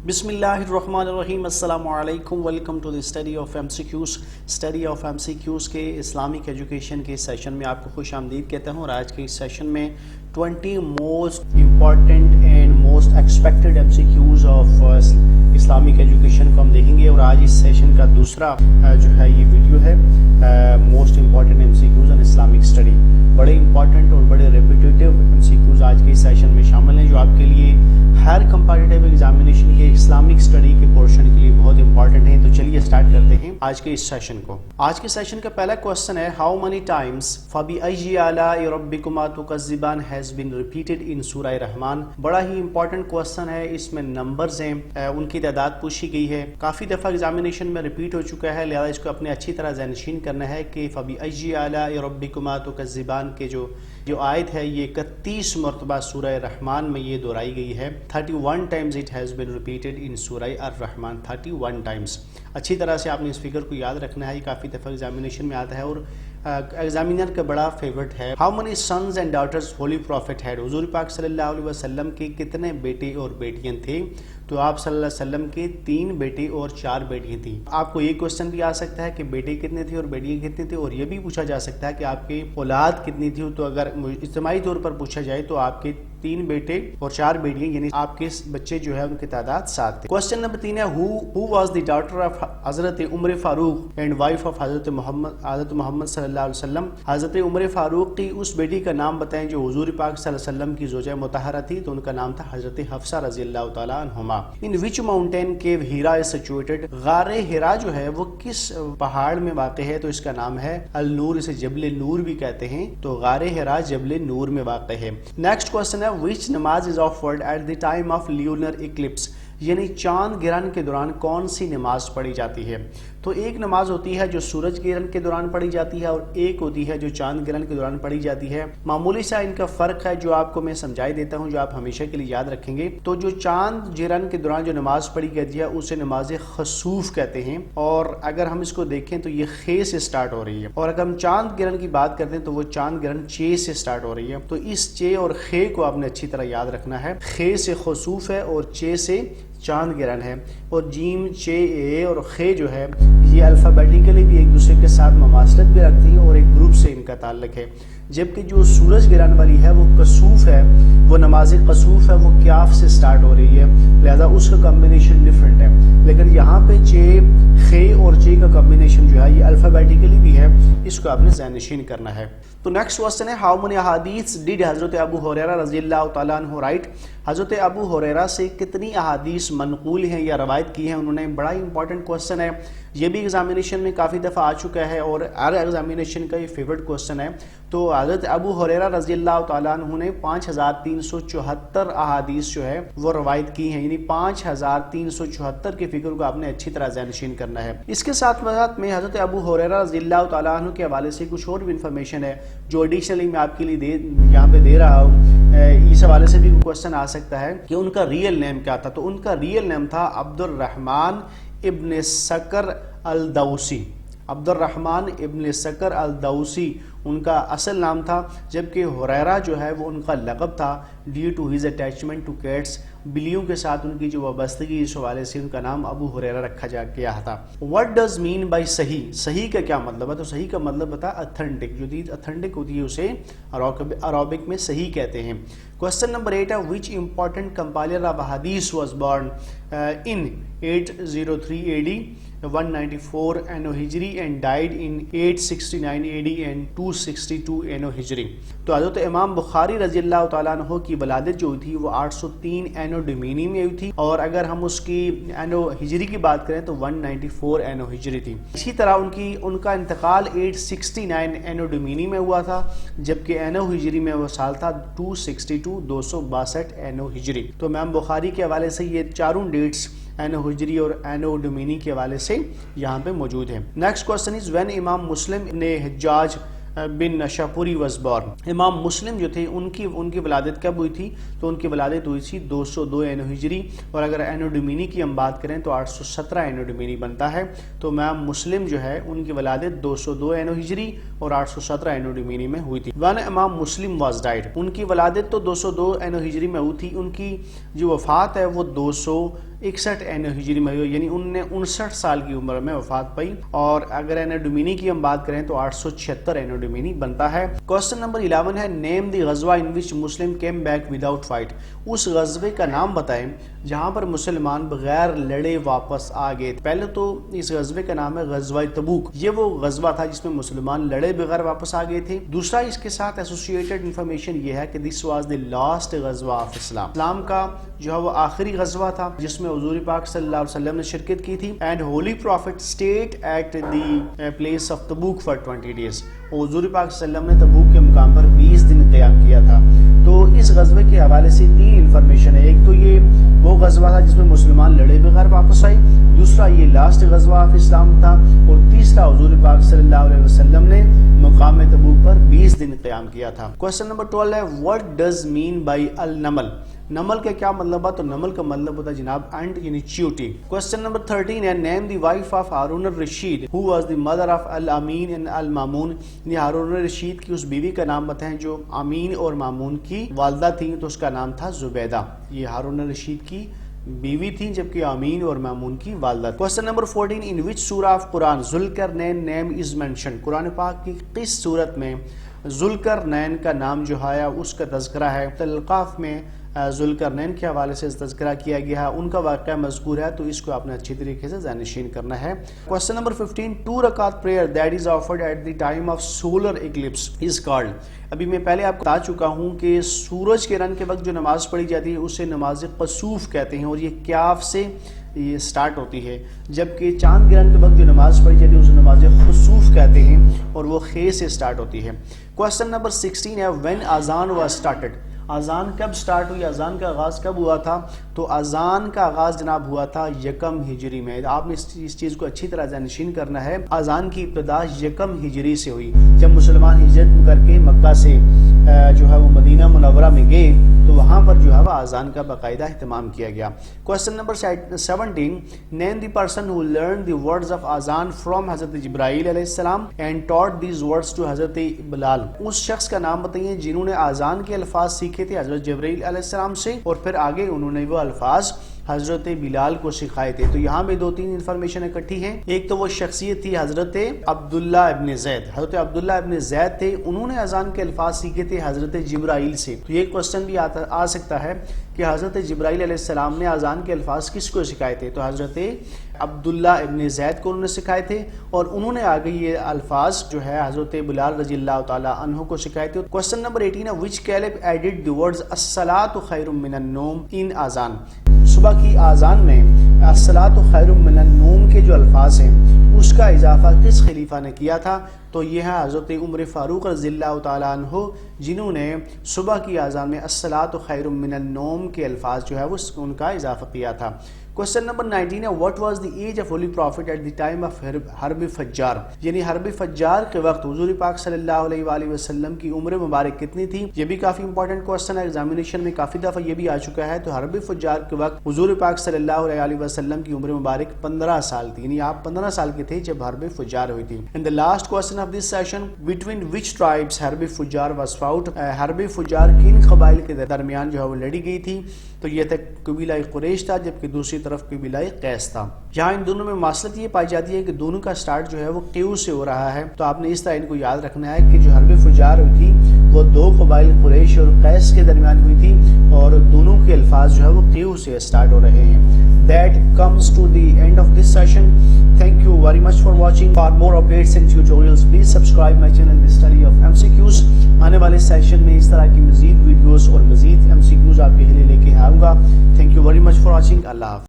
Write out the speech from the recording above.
बिस्मिल्लाहिर्रहमानिर्रहीम अस्सलामु अलैकुम। Welcome to the study of MCQs के इस्लामिक एजुकेशन के सेशन में आपको खुश आमदीद कहता हूँ। और आज के इस सेशन में 20 most important and most expected MCQs of Islamic education को हम देखेंगे। और आज इस सेशन का दूसरा जो है ये वीडियो है most important MCQs on Islamic study. बड़े इंपॉर्टेंट और बड़े रेपिटेटिव MCQs आज के इस सेशन में शामिल हैं जो आपके लिए हर कंपैटिटिव एग्जामिनेशन के इस्लामिक स्टडी के पोर्शन के लिए बहुत इंपॉर्टेंट है। तो चलिए स्टार्ट करते हैं आज के इस सेशन को। आज के सेशन का पहला क्वेश्चन है, हाउ मेनी टाइम्स फबीअय्यि आलाइ रब्बिकुमा तुकज़्ज़िबान has been repeated in Surah Rahman. बड़ा ही इंपॉर्टेंट क्वेश्चन है, इसमें नंबर्स हैं, उनकी तादाद पूछी गई है, काफी दफा एग्जामिनेशन में रिपीट हो चुका है, लिहाजा इसको अपने अच्छी तरह ज़हनशीन करना है कि फबीअय्यि आलाइ रब्बिकुमा तुकज़्ज़िबान के जो आयत है ये 31 मरतबा सूरह रहमान में ये दोहराई गई है। 31 times it has been repeated in सूरह ar-रहमान, 31 टाइम्स। अच्छी तरह से आपने इस फिगर को याद रखना है, ये काफ़ी दफ़ा एग्जामिनेशन में आता है और एग्जामिनर का बड़ा फेवरेट है। How many sons and daughters holy prophet had. हुजूर पाक सल्लल्लाहु अलैहि वसल्लम के कितने बेटे और बेटियां थे? तो आप सल्लल्लाहु अलैहि वसल्लम के 3 बेटे और 4 बेटियां थी। आपको ये क्वेश्चन भी आ सकता है कि बेटे कितने थे और बेटियां कितने थे, और ये भी पूछा जा सकता है कि आपके औलाद कितनी थी। तो अगर इज्तिमाई तौर पर पूछा जाए तो आपके 3 बेटे और 4 बेटियां यानी आपके बच्चे जो है उनकी तादाद 7 थे। क्वेश्चन नंबर 3 है, who was the daughter of Hazrat Umar Farooq and wife of Hazrat Mohammad सल्लल्लाहु अलैहि वसल्लम। हजरत उमर फारूक की उस बेटी का नाम बताएं जो हुजूर पाक सल्लल्लाहु अलैहि वसल्लम की ज़ौजा मुतहरा थी। तो उनका नाम था हजरत हफ्सा रज़ियल्लाहु तआला अन्हुमा। In which mountain cave Hira is situated. गारे हिरा जो है वो किस पहाड़ में वाक़ है? तो इसका नाम है अल नूर, इसे जबल नूर भी कहते हैं। तो गारे हिरा जबल नूर में वाक़ है। नेक्स्ट क्वेश्चन है, विच नमाज is offered at the time of lunar Eclipse. यानी चांद गिरन के दौरान कौन सी नमाज पढ़ी जाती है? तो एक नमाज होती है जो सूरज गिरन के दौरान पढ़ी जाती है और एक होती है जो चांद गिरन के दौरान पढ़ी जाती है। मामूली सा इनका फर्क है जो आपको मैं समझाई देता हूं, जो आप हमेशा के लिए याद रखेंगे। तो जो चांद गिरन के दौरान जो नमाज पढ़ी जाती है उसे नमाज खसूफ कहते हैं। और अगर हम इसको देखें तो ये खे से स्टार्ट हो रही है, और अगर हम चांद गिरन की बात करते हैं तो वो चांद गिरन चे से स्टार्ट हो रही है। तो इस चे और खे को आपने अच्छी तरह याद रखना है। खे से खसूफ है और चे से चांद गिरन है। और जीम, चे, ए और खे जो है ये अल्फाबेटिकली भी एक दूसरे के साथ ममासलत भी रखती हैं और एक ग्रुप से इनका ताल्लुक है। जबकि जो सूरज गिरन वाली है वो कसूफ है, वो नमाज कसूफ है, वो क्याफ से स्टार्ट हो रही है, लिहाजा उसका कॉम्बिनेशन डिफरेंट है। लेकिन यहाँ पे चे, खे और चे का कॉम्बिनेशन जो है ये अल्फाबेटिकली भी है, इसको आपने ज़हनशीन करना है। तो नेक्स्ट क्वेश्चन है, हाउ मनी अहादीस डिड हजरत अबू हुरैरा रज़ियल्लाहु तआला अन्हु राइट। हजरत अबू हुरैरा से कितनी अहादीस मनकूल हैं या रवायत की हैं उन्होंने? बड़ा इंपॉर्टेंट क्वेश्चन है, ये भी एग्जामिनेशन में काफ़ी दफ़ा आ चुका है और हर एग्जामिनेशन का ये फेवरेट क्वेश्चन है। तो हजरत अबू हुरैरा रज़ियल्लाहु तआला अन्हु ने 5374 अहादीस जो है वो रवायत की हैं, यानी 5374 के फिगर को आपने अच्छी तरह ज़हनशीन करना है। इसके साथ में हजरत अबू हुरैरा रज़ियल्लाहु तआला अन्हु के हवाले से कुछ और भी इंफॉर्मेशन है जो एडिशनली मैं आपके लिए यहाँ पे दे रहा हूँ। इस हवाले से भी क्वेश्चन आ सकता है कि उनका रियल नेम क्या था। तो उनका रियल नेम था अब्दुर्रहमान इब्न सकर अल दौसी। अब्दुर्रहमान इब्न सकर अल दौसी उनका असल नाम था, जबकि हुरैरा जो है वो उनका लक़ब था due to his attachment to cats. बिल्लियों के साथ उनकी जो वाबस्तगी इस हवाले से उनका नाम अबू हुरैरा रखा गया था। व्हाट डज मीन बाय सही। सही का क्या मतलब है? तो सही का मतलब होता है ऑथेंटिक। जो चीज़ ऑथेंटिक होती है उसे अरबिक में सही कहते हैं। क्वेश्चन नंबर 8 है, विच इंपॉर्टेंट कंपाइलर ऑफ हदीस was born in 803 AD, 194 anno हिजरी and died in 869 AD and 262 anno हिजरी। तो हज़रत इमाम बुखारी रज़ियल्लाहु तआला अन्हु की वलादत जो हुई थी वो 803 एनो डिमीनी में हुई थी, और अगर हम उसकी एनो हिजरी की बात करें तो 194 एनो हिजरी थी। इसी तरह उनका इंतकाल 869 एनो डिमीनी में हुआ था, जबकि एनो हिजरी में वो साल था 262 एनो हिजरी। तो इमाम बुखारी के हवाले से ये चारों डेट्स एनो हिजरी और एनो डोमिनी के हवाले से यहाँ पे मौजूद है। नेक्स्ट क्वेश्चन इज, व्हेन इमाम मुस्लिम ने हज्जाज بن شاپوری was born. امام مسلم جو تھے ان کی ولادت کب ہوئی تھی؟ تو ان کی ولادت ہوئی تھی 202 اینو ہجری، اور اگر اینو ڈومینی کی ہم بات کریں تو 817 اینو ڈومینی بنتا ہے. تو امام مسلم جو ہے ان کی ولادت 202 اینو ہجری اور 817 اینو ڈومینی میں ہوئی تھی. when امام مسلم was died، ان کی ولادت تو 202 اینو ہجری میں ہوئی تھی، ان کی جو وفات ہے وہ 261 اینو ہجری میں ہوئی، یعنی ان نے 59 سال کی عمر میں وفات پائی. اور اگر اینو ڈومینی کی ہم بات کریں تو 876 اینو ڈومینی بنتا ہے. کوسچن نمبر 11 ہے نیم دی غزوہ ان وچ مسلم کیم بیک وداؤٹ فائٹ. اس غزوے کا نام بتائیں جہاں پر مسلمان بغیر لڑے واپس آ گئے. پہلے تو اس غزوے کا نام ہے غزوہ تبوک، یہ وہ غزوہ تھا جس میں مسلمان لڑے بغیر واپس آ گئے تھے. دوسرا اس کے ساتھ ایسوسیٹڈ انفارمیشن یہ ہے کہ دس واز دی لاسٹ غزوہ آف اسلام، اسلام کا جو ہے وہ آخری غزوہ تھا جس میں حضور پاک صلی اللہ علیہ وسلم نے شرکت کی تھی. And holy prophet stayed at the place of Tabuk for 20 days. حضور پاک صلی اللہ علیہ وسلم نے تبوک کے مقام پر 20 دن قیام کیا تھا. تو اس غزوے کے حوالے سے 3 انفارمیشن ہے. ایک تو یہ وہ غزوہ تھا جس میں مسلمان لڑے بغیر واپس آئے، دوسرا یہ لاسٹ غزوہ آف اسلام تھا، اور تیسرا حضور پاک صلی اللہ علیہ وسلم نے مقام تبوک پر 20 دن قیام کیا تھا. کوسچن نمبر 12 ہے what does mean by النمل. Naml کا کیا مطلب ہے؟ تو نمل کا مطلب ہوتا ہے جناب اینٹ یعنی چیوٹی. کوسچن نمبر 13 ہے name the wife of Harun al-Rashid who was the mother of al-Amin and al-Mamun. یعنی ہارون الرشید کی اس بیوی کا نام بتائیں جو امین اور مامون کی والدہ تھیں، تو اس کا نام تھا زبیدہ. یہ ہارون الرشید کی بیوی تھیں جبکہ امین اور مامون کی والدہ. Question number 14 in which Surah of Quran Zulqarnain name is mention. Quran پاک کی کس سورت میں ذوالقرنین کا نام جو ہے اس کا تذکرہ ہے؟ القاف میں ذوالقرنین کے حوالے سے تذکرہ کیا گیا ہے، ان کا واقعہ مذکور ہے، تو اس کو آپ نے اچھی طریقے سے ذہن نشین کرنا ہے. کوسچن نمبر 15 2 رکعت prayer that is offered at the time of solar eclipse is called. ابھی میں پہلے آپ کو بتا چکا ہوں کہ سورج کے رن کے وقت جو نماز پڑھی جاتی ہے اسے نماز قصوف کہتے ہیں، اور یہ کیاف سے یہ سٹارٹ ہوتی ہے، جبکہ چاند گرہن کے وقت جو نماز پڑھی جاتی ہے اسے نماز خسوف کہتے ہیں، اور وہ خے سے سٹارٹ ہوتی ہے. کوسچن نمبر 16 ہے وین اذان واز سٹارٹڈ. اذان کب سٹارٹ ہوئی؟ اذان کا آغاز کب ہوا تھا؟ تو اذان کا آغاز جناب ہوا تھا 1 ہجری میں. آپ نے اس چیز کو اچھی طرح ذہن نشین کرنا ہے. اذان کی ابتدا 1 ہجری سے ہوئی جب مسلمان ہجرت کر کے مکہ سے جو ہے وہ مدینہ منورہ میں گئے، تو وہاں پر جو ہے وہ اذان کا باقاعدہ اہتمام کیا گیا. Question number 17 name the person who learn the words of اذان فرام حضرت جبرائیل علیہ السلام and taught these words to حضرت بلال. اس شخص کا نام بتائیے جنہوں نے اذان کے الفاظ سیکھے تھے حضرت جبرائیل علیہ السلام سے، اور پھر آگے انہوں نے وہ الفاظ حضرت بلال کو سکھائے تھے. تو یہاں میں 2-3 انفارمیشن اکٹھی ہیں. ایک تو وہ شخصیت تھی حضرت عبداللہ ابن زید. حضرت عبداللہ ابن زید تھے، انہوں نے اذان کے الفاظ سیکھے تھے حضرت جبرائیل سے. تو یہ کوسچن بھی آ سکتا ہے کہ حضرت جبرائیل علیہ السلام نے اذان کے الفاظ کس کو سکھائے تھے؟ تو حضرت عبداللہ ابن زید کو انہوں نے سکھائے تھے، اور انہوں نے آگے یہ الفاظ جو ہے حضرت بلال رضی اللہ تعالی عنہ کو سکھائے تھے. کوسچن نمبر 18 ہے وچ کیلب ایڈڈ دی ورڈز الصلاۃ خیر من النوم ان اذان. صبح کی اذان میں الصلاۃ خیر من النوم کے جو الفاظ ہیں اس کا اضافہ کس خلیفہ نے کیا تھا؟ تو یہ ہے حضرت عمر فاروق رضی اللہ تعالیٰ عنہ، جنہوں نے صبح کی اذان میں الصلاۃ خیر من النوم کے الفاظ جو ہے وہ ان کا اضافہ کیا تھا. کوسچن نمبر 19 ہے what was the age of holy prophet at the time of حرب فجار. یعنی حرب فجار کے وقت حضور پاک صلی اللہ علیہ وآلہ وسلم کی عمر مبارک کتنی تھی؟ یہ بھی کافی امپورٹنٹ کوسچن ہے، ایگزامینیشن میں کافی دفعہ یہ بھی آ چکا ہے. تو حرب فجار کے وقت حضور پاک صلی اللہ علیہ وآلہ وسلم کی عمر مبارک 15 سال تھی، یعنی آپ 15 سال کے تھے جب حرب فجار ہوئی تھی. And the last question of this session between which tribes حرب فجار واز فاؤٹ. حرب فجار کن قبائل کے درمیان جو ہے وہ لڑی گئی تھی؟ تو یہ تھا قبیلہ قریش تھا، جبکہ دوسری طرف قبیلہ قیس تھا. یہاں ان دونوں میں مماثلت یہ پائی جاتی ہے کہ دونوں کا سٹارٹ جو ہے وہ قیو سے ہو رہا ہے. تو آپ نے اس طرح ان کو یاد رکھنا ہے کہ جو حرب فجار ہوئی تھی وہ 2 قبائل قریش اور قیس کے درمیان ہوئی تھی، اور دونوں کے الفاظ جو ہے وہ قیو سے سٹارٹ ہو رہے ہیں. That comes to the end of this session. Thank you very much for watching. For more updates and tutorials, please subscribe my channel The Study of MCQS. آنے والے سیشن میں اس طرح کی مزید ویڈیوز اور مزید MCQs آپ کے لیے لے کے آؤں گا. Thank you very much for watching. اللہ حافظ.